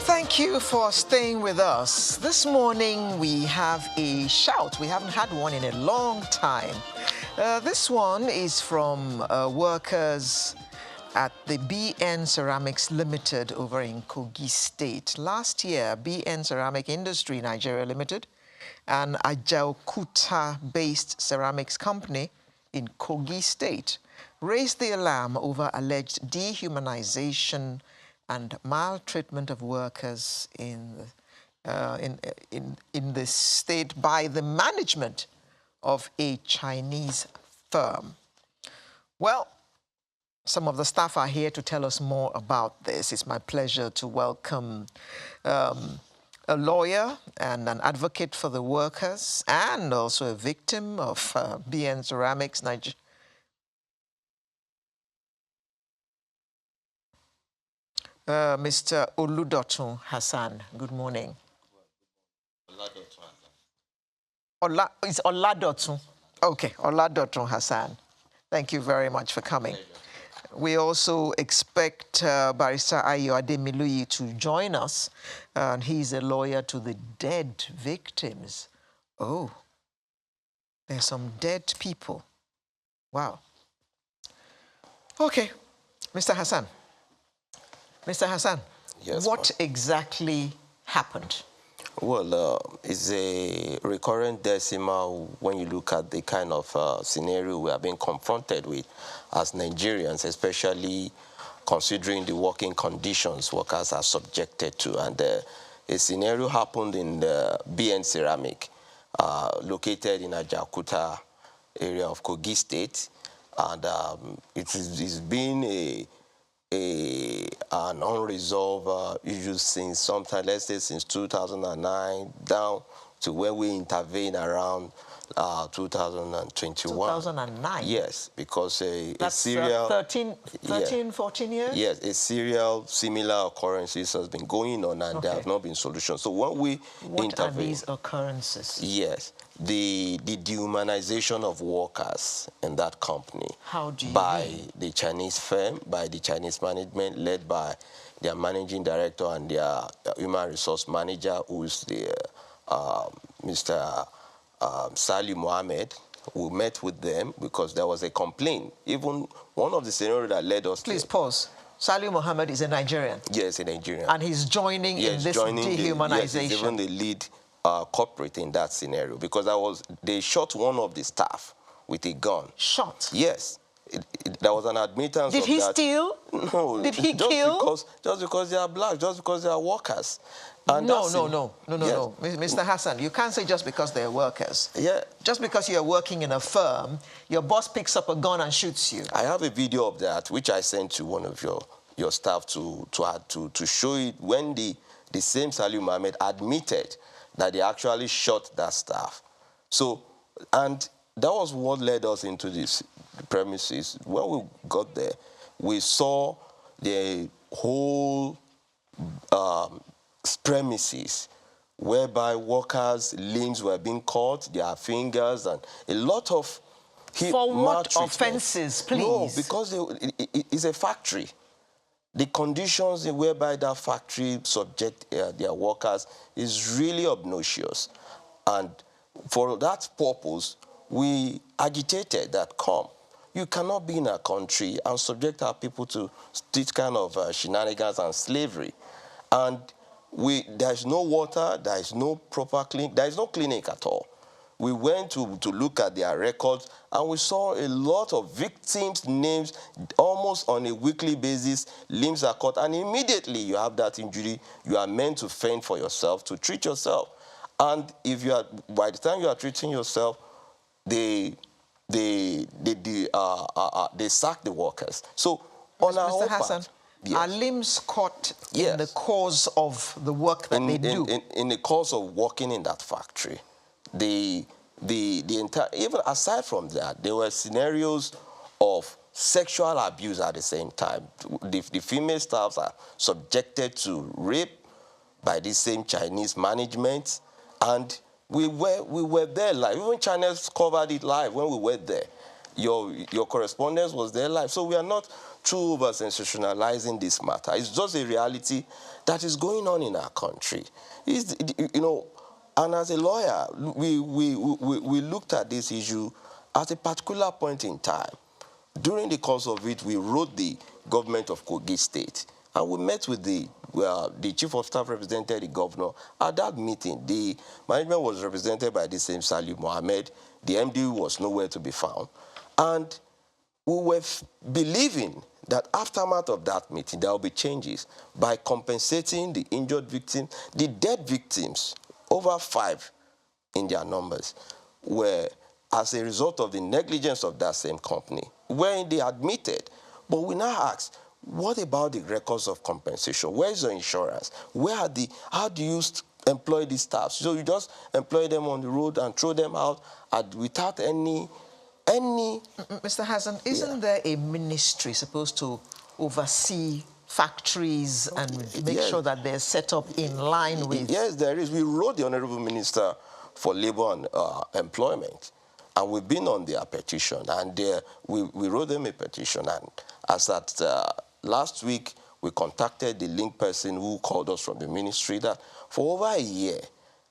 Thank you for staying with us. This morning we have a shout. We haven't had one in a long time. This one is from workers at the BN Ceramics Limited over in Kogi State. Last year, BN Ceramic Industry Nigeria Limited, an Ajaokuta-based ceramics company in Kogi State, raised the alarm over alleged dehumanization and maltreatment of workers in this state by the management of a Chinese firm. Well, some of the staff are here to tell us more about this. It's my pleasure to welcome a lawyer and an advocate for the workers and also a victim of BN Ceramics Nigeria. Mr. Oludotun Hassan, good morning. It's Oladotun. Okay, Oladotun Hassan. Thank you very much for coming. We also expect Barrister Ayo Ademiluyi to join us, and he's a lawyer to the dead victims. Oh, there's some dead people. Wow. Okay, Mr. Hassan. Mr. Hassan, yes, what exactly happened? Well, it's a recurrent decimal when you look at the kind of scenario we are being confronted with as Nigerians, especially considering the working conditions workers are subjected to. And a scenario happened in the BN Ceramic, located in Ajaokuta area of Kogi State. And it's been an unresolved issue since sometime, let's say since 2009, down to when we intervened around 2021. 2009? Yes, because a That's serial... 14 years? Yes, a serial similar occurrences has been going on and there have not been solutions. So when we What are these occurrences? Yes, the dehumanization of workers in that company. How do you by mean? The Chinese firm, by the Chinese management, led by their managing director and their human resource manager, who is the Mr. Salih Mohammed. We met with them because there was a complaint. Even one of the scenarios that led us... Please pause. Salih Mohammed is a Nigerian? Yes, a Nigerian. And he's joining in this dehumanization? Yes, he's even the lead corporate in that scenario, because they shot one of the staff with a gun. Shot? Yes. There was an admittance Did of he that. steal? No. Did he kill? Just because they are black, just because they are workers. And No. Yes. Mr. Hassan, you can't say just because they're workers. Yeah. Just because you're working in a firm, your boss picks up a gun and shoots you. I have a video of that, which I sent to one of your staff to show it when the same Salih Mohammed admitted that they actually shot that staff. So, and that was what led us into this premises. When we got there, we saw the whole premises whereby workers' limbs were being cut, their fingers, and a lot of For what offenses, please? No, because it's a factory. The conditions whereby that factory subject their workers is really obnoxious. And for that purpose, we agitated that, you cannot be in a country and subject our people to this kind of shenanigans and slavery. And there's no water, there is no proper clinic, there is no clinic at all. We went to look at their records, and we saw a lot of victims' names almost on a weekly basis. Limbs are cut, and immediately you have that injury, you are meant to fend for yourself, to treat yourself. And if you are, by the time you are treating yourself, they sack the workers. So on our Mr. own Hassan, part, yes. Are limbs cut in the course of the work that they do? In the course of working in that factory. The entire, even aside from that, there were scenarios of sexual abuse at the same time. The female staffs are subjected to rape by the same Chinese management, and we were there live. Even channels covered it live when we were there. Your correspondence was there live. So we are not through over-sensationalizing this matter. It's just a reality that is going on in our country. You know, and as a lawyer, we looked at this issue at a particular point in time. During the course of it, we wrote the government of Kogi State, and we met with the chief of staff represented the governor. At that meeting, the management was represented by the same Salih Mohammed. The MD was nowhere to be found. And we were believing that aftermath of that meeting, there will be changes by compensating the injured victims. The dead victims, over 5 in their numbers, were as a result of the negligence of that same company, wherein they admitted. But we now ask, what about the records of compensation? Where is your insurance? How do you employ these staff? So you just employ them on the road and throw them out without any... Mr. Hassan, isn't there a ministry supposed to oversee factories and make sure that they're set up in line with... Yes, there is. We wrote the Honorable Minister for Labour and Employment, and we've been on their petition, and we wrote them a petition, and as at last week, we contacted the link person who called us from the ministry that for over a year,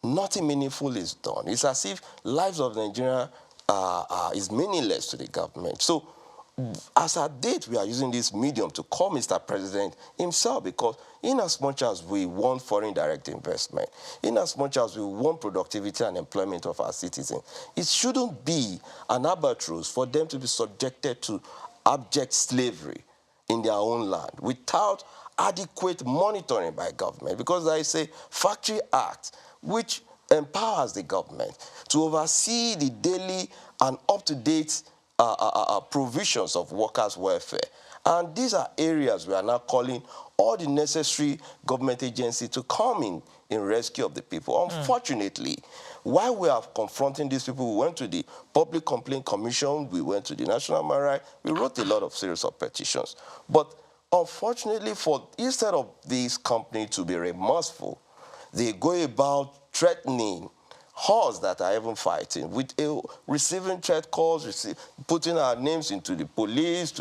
nothing meaningful is done. It's as if lives of Nigeria is meaningless to the government. So, as at date, we are using this medium to call Mr. President himself, because in as much as we want foreign direct investment, in as much as we want productivity and employment of our citizens, it shouldn't be an albatross for them to be subjected to abject slavery in their own land without adequate monitoring by government, because there is a Factory Act which empowers the government to oversee the daily and up-to-date provisions of workers' welfare. And these are areas we are now calling all the necessary government agencies to come in rescue of the people. Unfortunately, while we are confronting these people, we went to the Public Complaint Commission, we went to the National Human Rights, we wrote a lot of series of petitions. But unfortunately, instead of these companies to be remorseful, they go about threatening us that are even fighting, with receiving threat calls, putting our names into the police,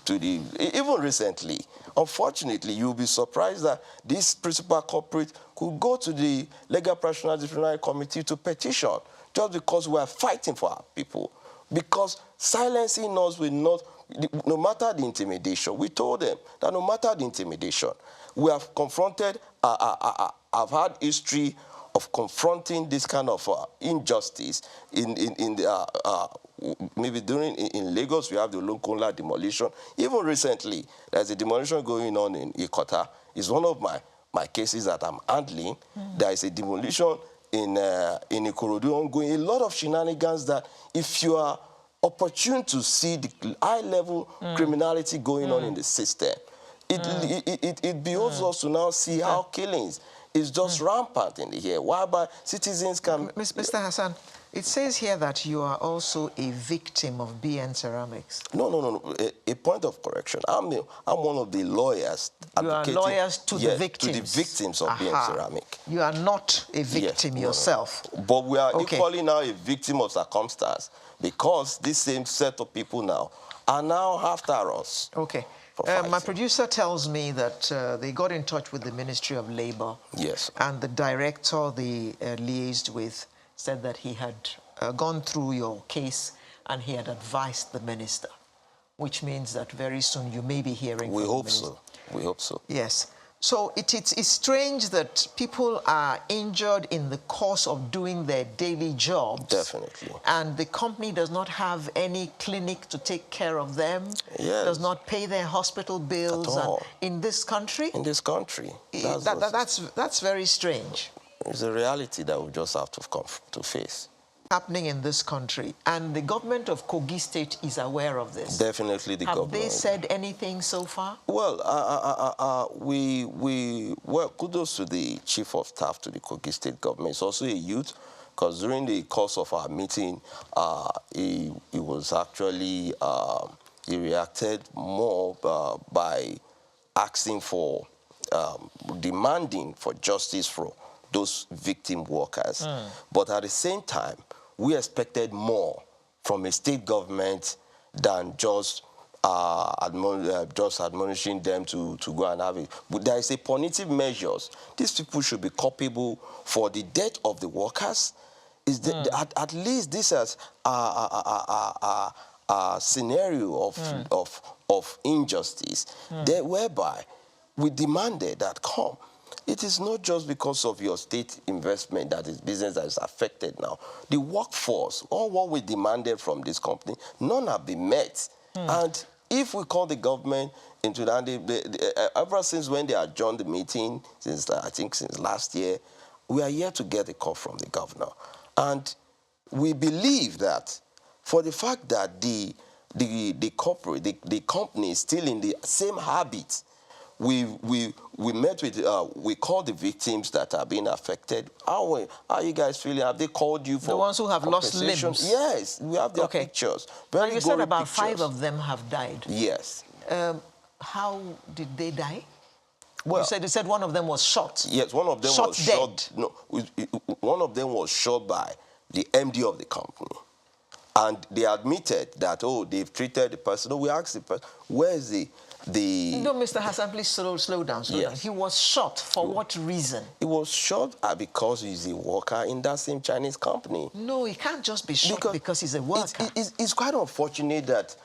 even recently. Unfortunately, you'll be surprised that this principal culprit could go to the Legal Practitioner Disciplinary Committee to petition just because we are fighting for our people. Because silencing us will not, no matter the intimidation, we told them that no matter the intimidation, we have confronted, I've had history of confronting this kind of injustice maybe in Lagos. We have the Olunkola demolition. Even recently, there's a demolition going on in Ikota. It's one of my cases that I'm handling. There is a demolition in Ikorodu ongoing. A lot of shenanigans that, if you are opportune to see the high-level criminality going on in the system, it behoves us to now see how killings is just rampant in the here, whereby citizens can... Mr. Hassan, it says here that you are also a victim of BN Ceramics. No. A point of correction. I'm one of the lawyers. You are lawyers to the victims. To the victims of BN Ceramic. You are not a victim yourself. No. But we are equally now a victim of circumstance, because this same set of people now are now after us. Okay. My producer tells me that they got in touch with the Ministry of Labour. Yes. And the director they liaised with said that he had gone through your case and he had advised the minister, which means that very soon you may be hearing from the minister. We hope so. Yes. So it's strange that people are injured in the course of doing their daily jobs. Definitely. And the company does not have any clinic to take care of them. Yes. Does not pay their hospital bills. At all. In this country? In this country. That's very strange. It's a reality that we just have to face. Happening in this country, and the government of Kogi State is aware of this. Definitely the government. Have they said anything so far? Well, well, kudos to the chief of staff to the Kogi State government. It's also a youth, because during the course of our meeting, he was actually, he reacted more by asking for, demanding for justice for those victim workers. But at the same time, we expected more from a state government than just just admonishing them to go and have it. But there is a punitive measures. These people should be culpable for the death of the workers. At least this is a scenario of injustice whereby we demanded that come. It is not just because of your state investment that is business that is affected now. The workforce, all what we demanded from this company, none have been met. And if we call the government into that, ever since when they adjourned the meeting, I think since last year, we are yet to get a call from the governor. And we believe that for the fact that the company is still in the same habit, we met with, we called the victims that are being affected. How are you guys feeling? Have they called you for the ones who have lost limbs? Yes, we have their pictures. Very you said about pictures. 5 of them have died. Yes. How did they die? Well, you said one of them was shot. Yes, one of them was shot. No, one of them was shot by the MD of the company. And they admitted that, oh, they've treated the person. No, we asked the person, where is the... No, Mr. Hassan, please slow down. Yes. He was shot for what reason? He was shot because he's a worker in that same Chinese company. No, he can't just be shot because he's a worker. It's quite unfortunate that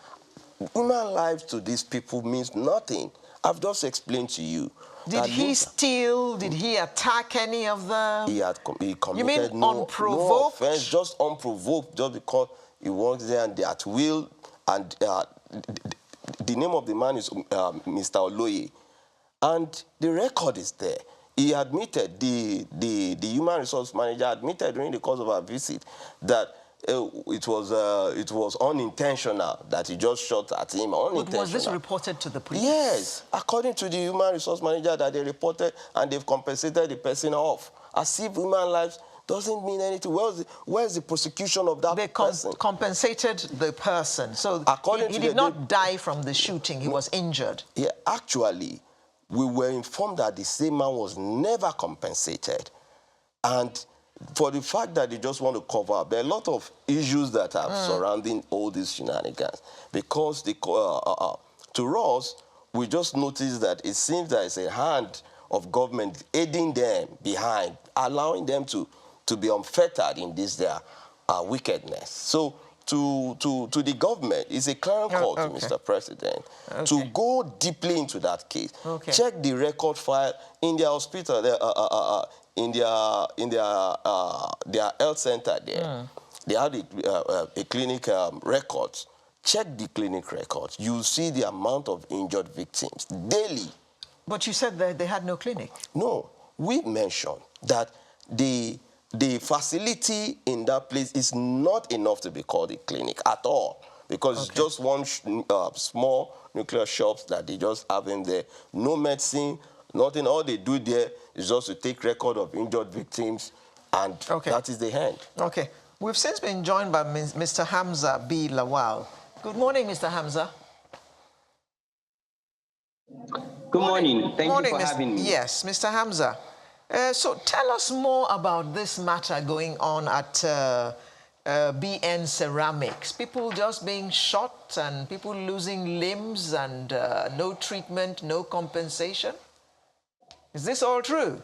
human life to these people means nothing. I've just explained to you. Did he steal? Did he attack any of them? He committed you mean no unprovoked? offense, just unprovoked, just because he works there and they're at will. And the name of the man is Mr. Oloye. And the record is there. He admitted, the human resource manager admitted during the course of our visit that it was unintentional, that he just shot at him, unintentional. But was this reported to the police? Yes. According to the human resource manager that they reported, and they've compensated the person off. As if human lives doesn't mean anything. Where's the prosecution of that person? They compensated the person. So he did not die from the shooting. He was injured. Yeah, actually, we were informed that the same man was never compensated. And for the fact that they just want to cover up, there are a lot of issues that are surrounding all these shenanigans. Because to us, we just noticed that it seems that it's a hand of government aiding them behind, allowing them to be unfettered in this their wickedness. So to the government, it's a clear call to Mr. President to go deeply into that case. Check the record file in their hospital, in their health center there. They had a clinic records. Check the clinic records. You'll see the amount of injured victims daily. But you said that they had no clinic. No, we mentioned that the facility in that place is not enough to be called a clinic at all, because it's just one small nuclear shops that they just have in there. No medicine, nothing. All they do there is just to take record of injured victims, and that is the end. Okay. We've since been joined by Mr. Hamza B Lawal. Good morning, Mr. Hamza. Good morning. Thank you for having me. Yes, Mr. Hamza. So tell us more about this matter going on at BN Ceramics. People just being shot and people losing limbs and no treatment, no compensation. Is this all true?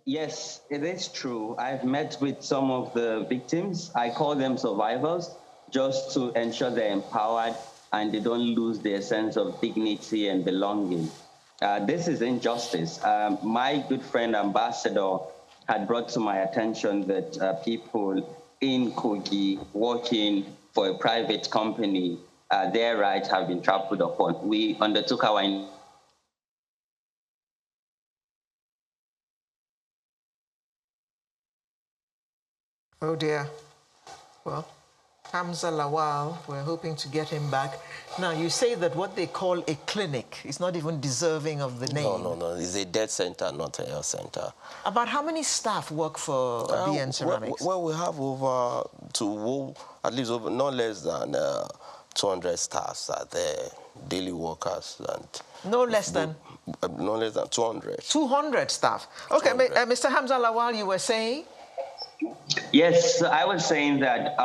Yes, it is true. I've met with some of the victims. I call them survivors, just to ensure they're empowered and they don't lose their sense of dignity and belonging. This is injustice. My good friend, Ambassador, had brought to my attention that people in Kogi working for a private company, their rights have been trampled upon. We undertook our... Oh dear. Well, Hamza Lawal, we're hoping to get him back. Now, you say that what they call a clinic is not even deserving of the name. No. It's a death center, not a health center. About how many staff work for BN Ceramics? Well, we have at least not less than 200 staffs are there, daily workers. And no less than? No less than 200. 200 staff. Okay, 200. Mr. Hamza Lawal, you were saying? Yes, I was saying that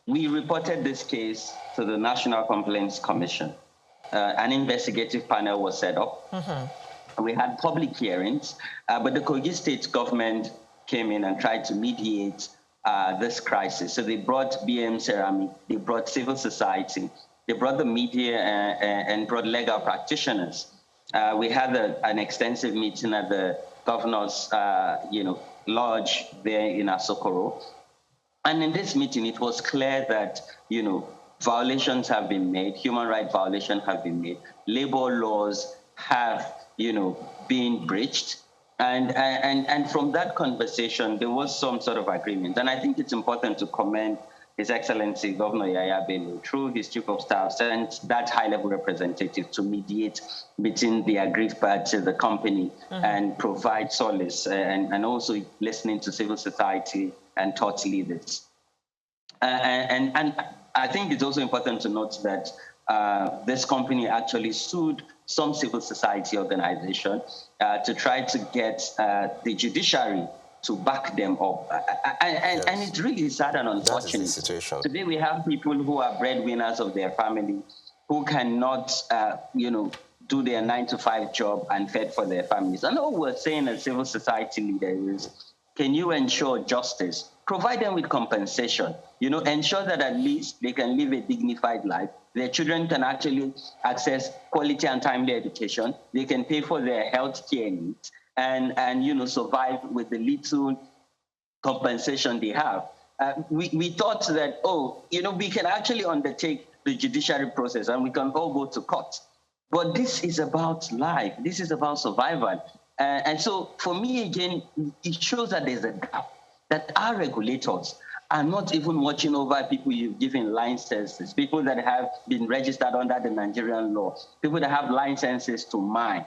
We reported this case to the National Complaints Commission. An investigative panel was set up. We had public hearings, but the Kogi state government came in and tried to mediate this crisis. So they brought BM Ceramic, they brought civil society, they brought the media and brought legal practitioners. We had an extensive meeting at the governor's lodge there in Asokoro. And in this meeting, it was clear that, violations have been made, human rights violations have been made, labor laws have, been breached. And from that conversation, there was some sort of agreement. And I think it's important to commend His Excellency Governor Yaya Bello, through his chief of staff, sent that high-level representative to mediate between the aggrieved party, the company, and provide solace, and also listening to civil society and thought leaders. And I think it's also important to note that this company actually sued some civil society organization to try to get the judiciary to back them up. And it's really sad and unfortunate. That is the situation. Today we have people who are breadwinners of their family, who cannot, do their 9-to-5 job and fed for their families. And all we're saying as civil society leaders is, can you ensure justice? Provide them with compensation. Ensure that at least they can live a dignified life. Their children can actually access quality and timely education. They can pay for their health care needs and survive with the little compensation they have. We thought that, we can actually undertake the judiciary process and we can all go to court. But this is about life. This is about survival. And so for me, again, it shows that there's a gap, that our regulators are not even watching over people you've given licenses, people that have been registered under the Nigerian law, people that have licenses to mine,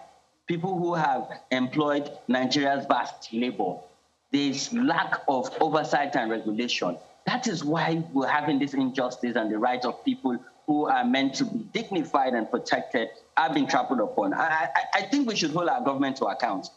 people who have employed Nigeria's vast labor. There's lack of oversight and regulation. That is why we're having this injustice, and the rights of people who are meant to be dignified and protected are being trampled upon. I think we should hold our government to account.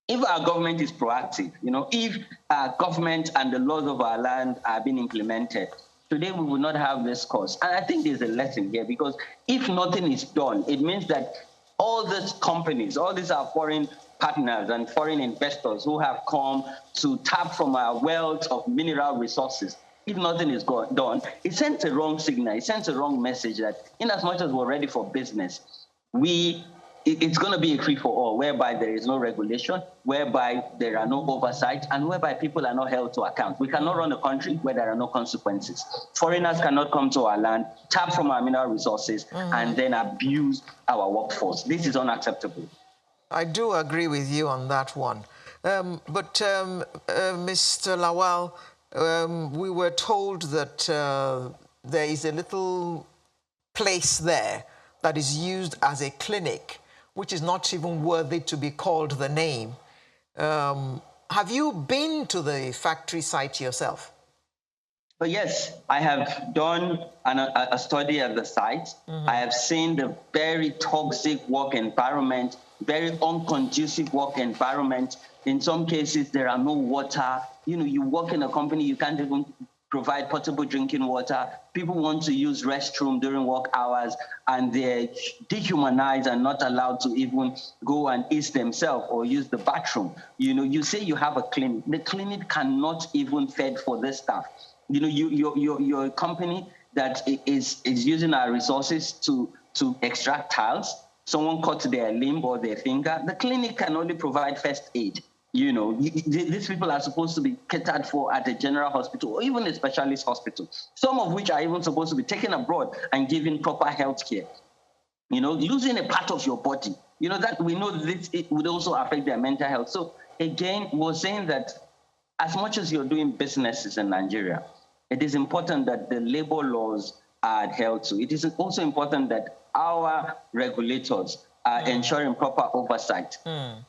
If our government is proactive, if our government and the laws of our land are being implemented, today we will not have this cause. And I think there's a lesson here, because if nothing is done, it means that all these companies, all these are foreign partners and foreign investors who have come to tap from our wealth of mineral resources. If nothing is done, it sends a wrong signal. It sends a wrong message that in as much as we're ready for business, it's going to be a free-for-all, whereby there is no regulation, whereby there are no oversight, and whereby people are not held to account. We cannot run a country where there are no consequences. Foreigners cannot come to our land, tap from our mineral resources, and then abuse our workforce. This is unacceptable. I do agree with you on that one. But Mr. Lawal, we were told that there is a little place there that is used as a clinic, which is not even worthy to be called the name. Have you been to the factory site yourself? But yes, I have done a study at the site. I have seen the very toxic work environment, very unconducive work environment. In some cases, there are no water. You work in a company, you can't even provide potable drinking water. People want to use restroom during work hours, and they're dehumanized and not allowed to even go and eat themselves or use the bathroom. You say you have a clinic. The clinic cannot even fed for this staff. You're a company that is using our resources to extract tiles. Someone cut their limb or their finger. The clinic can only provide first aid. These people are supposed to be catered for at a general hospital or even a specialist hospital, some of which are even supposed to be taken abroad and given proper health care. Losing a part of your body, that we know this, it would also affect their mental health. So again, we're saying that as much as you're doing businesses in Nigeria, it is important that the labor laws are adhered to. It is also important that our regulators are ensuring proper oversight.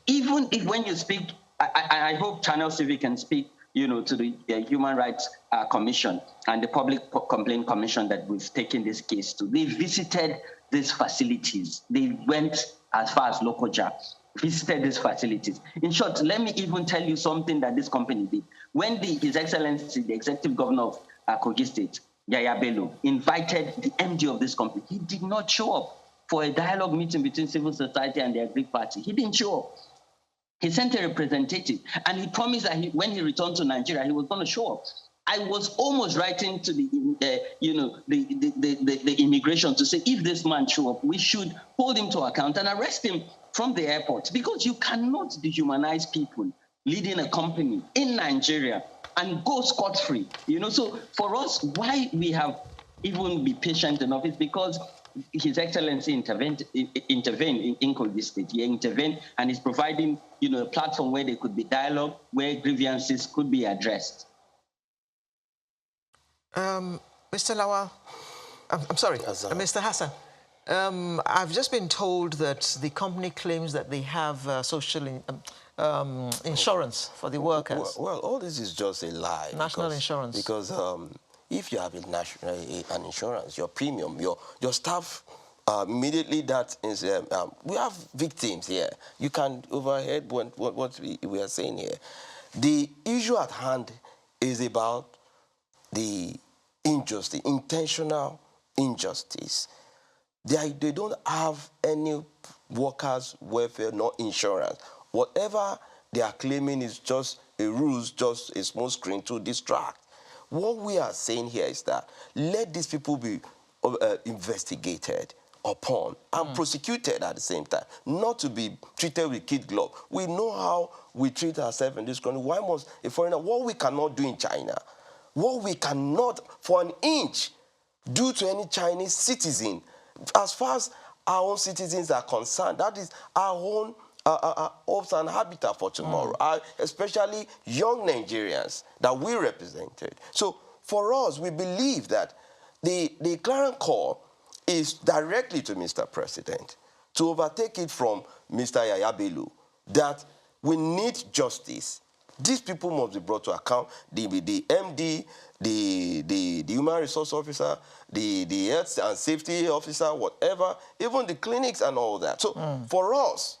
Even if when you speak, I hope Channel TV can speak, to the Human Rights Commission and the Public Complaint Commission that we've taken this case to. They visited these facilities. They went as far as Lokoja, visited these facilities. In short, let me even tell you something that this company did. When His Excellency, the Executive Governor of Kogi State, Yaya Bello, invited the MD of this company. He did not show up for a dialogue meeting between civil society and the Greek party. He didn't show up. He sent a representative, and he promised that when he returned to Nigeria, he was going to show up. I was almost writing to the immigration to say, if this man show up, we should hold him to account and arrest him from the airport, because you cannot dehumanize people leading a company in Nigeria and go scot-free. So for us, why we have even be patient enough is because His Excellency intervened in Kogi State. He intervened and is providing, a platform where there could be dialogue, where grievances could be addressed. Mr. Lawal, I'm sorry, Mr. Hassan. I've just been told that the company claims that they have social insurance for the workers. Well, all this is just a lie. National insurance. Because if you have an insurance, your premium, your staff, immediately that is, we have victims here. You can overhead what we are saying here. The issue at hand is about the injustice, intentional injustice. They don't have any workers' welfare, no insurance. Whatever they are claiming is just a ruse, just a small screen to distract. What we are saying here is that let these people be investigated upon and prosecuted at the same time, not to be treated with kid glove. We know how we treat ourselves in this country. Why must a foreigner, what we cannot do in China, what we cannot for an inch do to any Chinese citizen, as far as our own citizens are concerned, that is our own hopes and habitat for tomorrow, especially young Nigerians that we represented. So for us, we believe that the clarion call is directly to Mr. President to overtake it from Mr. Yaya Bello, that we need justice. These people must be brought to account. The MD, the human resource officer, the health and safety officer, whatever, even the clinics and all that. So for us,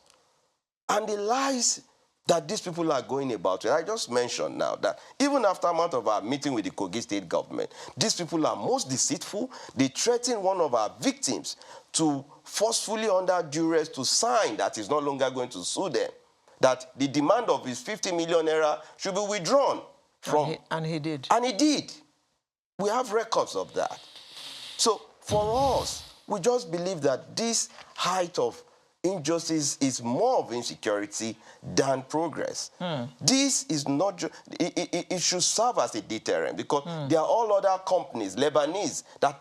and the lies that these people are going about, I just mentioned now that even after a month of our meeting with the Kogi State government, these people are most deceitful. They threaten one of our victims to forcefully, under duress, to sign that he's no longer going to sue them, that the demand of his 50 million naira should be withdrawn from. And he did. And he did. We have records of that. So for us, we just believe that this height of injustice is more of insecurity than progress. This is not just, it should serve as a deterrent, because there are all other companies, Lebanese, that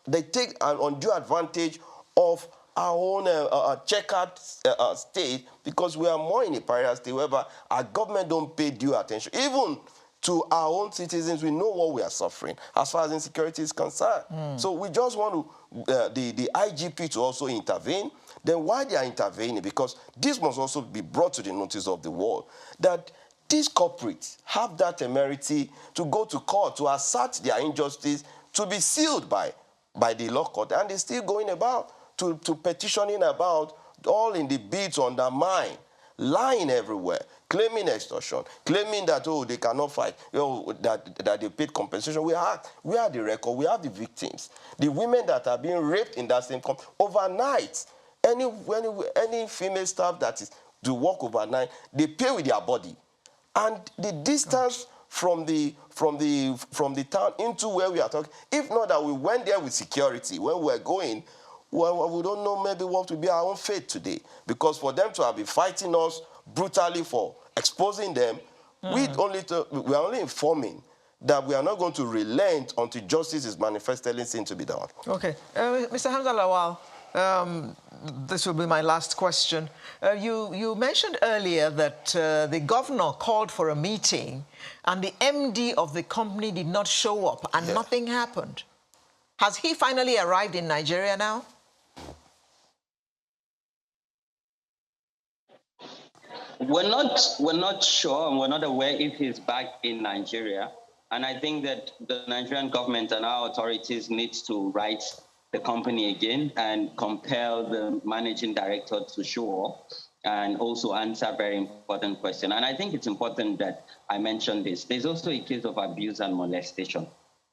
they take an undue advantage of our own checkered state, because we are more in a pariah state whereby our government don't pay due attention. Even to our own citizens, we know what we are suffering as far as insecurity is concerned. So we just want to, the IGP to also intervene. Then why they are intervening? Because this must also be brought to the notice of the world, that these corporates have that temerity to go to court to assert their injustice, to be sealed by the law court, and they're still going about to petitioning about, all in the bid to undermine, lying everywhere, claiming extortion, claiming that, oh, they cannot fight, that they paid compensation. We have the record, we have the victims, the women that are being raped in that same company overnight. Any female staff that is to work overnight, they pay with their body, and the distance from the town into where we are talking. If not that we went there with security when we were going, well, we don't know maybe what will be our own fate today, because for them to have been fighting us brutally for exposing them, we are only informing that we are not going to relent until justice is manifestly seen to be done. Okay, Mr. Hamza Lawal. This will be my last question. You mentioned earlier that the governor called for a meeting and the MD of the company did not show up and nothing happened. Has he finally arrived in Nigeria now? We're not sure, and we're not aware if he's back in Nigeria. And I think that the Nigerian government and our authorities need to write the company again and compel the managing director to show up and also answer a very important question. And I think it's important that I mention this. There's also a case of abuse and molestation.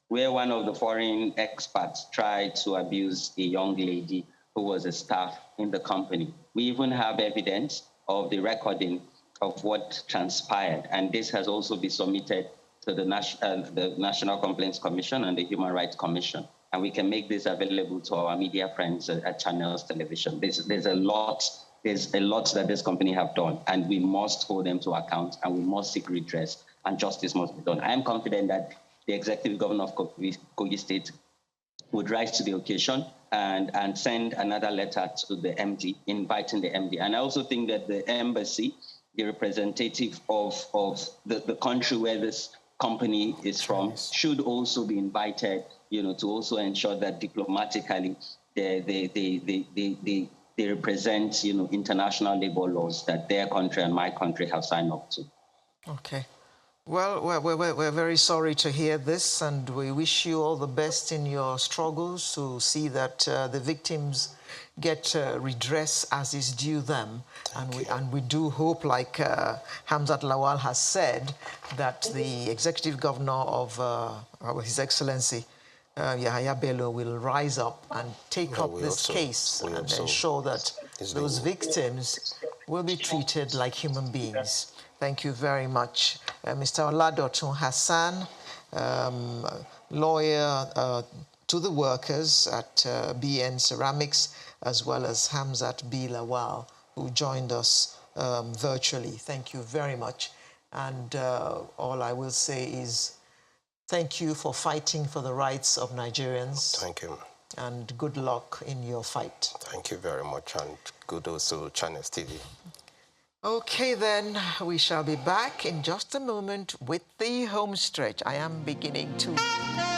where one of the foreign expats tried to abuse a young lady who was a staff in the company. We even have evidence of the recording of what transpired, and this has also been submitted to the National Complaints Commission and the Human Rights Commission. And we can make this available to our media friends at Channels Television. There's a lot that this company have done, and we must hold them to account, and we must seek redress, and justice must be done. I am confident that the executive governor of Kogi State would rise to the occasion and send another letter to the MD, inviting the MD. And I also think that the embassy, the representative of the country where this company is from, should also be invited, to also ensure that diplomatically they represent, international labor laws that their country and my country have signed up to. Okay. Well, we're very sorry to hear this, and we wish you all the best in your struggles to see that the victims get redress as is due them. And we do hope, like Hamza Lawal has said, that the executive governor of His Excellency Yahaya Bello will rise up and take up this case and ensure that those victims will be treated like human beings. Thank you very much. Mr. Oladotun Hassan, lawyer to the workers at BN Ceramics, as well as Hamza B Lawal, who joined us virtually. Thank you very much. And all I will say is thank you for fighting for the rights of Nigerians. Thank you. And good luck in your fight. Thank you very much, and good also Channels TV. Okay, then, we shall be back in just a moment with the home stretch. I am beginning to...